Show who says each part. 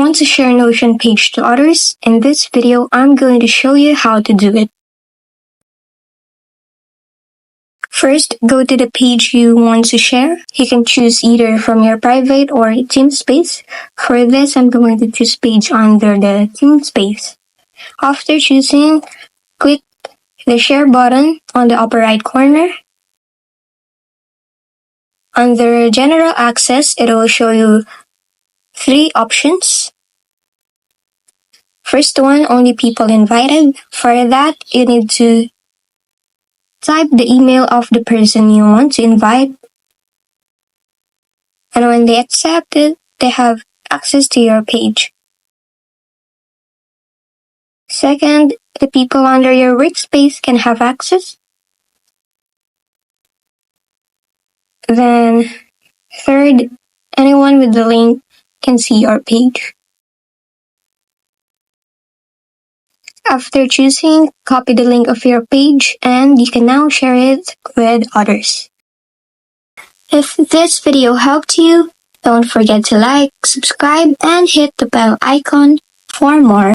Speaker 1: want to share Notion page to others, in this video, I'm going to show you how to do it. First, go to the page you want to share. You can choose either from your private or team space. For this, I'm going to choose page under the team space. After choosing, click the share button on the upper right corner. Under general access, it will show you 3 options. First one, only people invited. For that, you need to type the email of the person you want to invite. And when they accept it, they have access to your page. Second, the people under your workspace can have access. Then, third, anyone with the link can see your page. After choosing, copy the link of your page and you can now share it with others. If this video helped you, don't forget to like, subscribe, and hit the bell icon for more.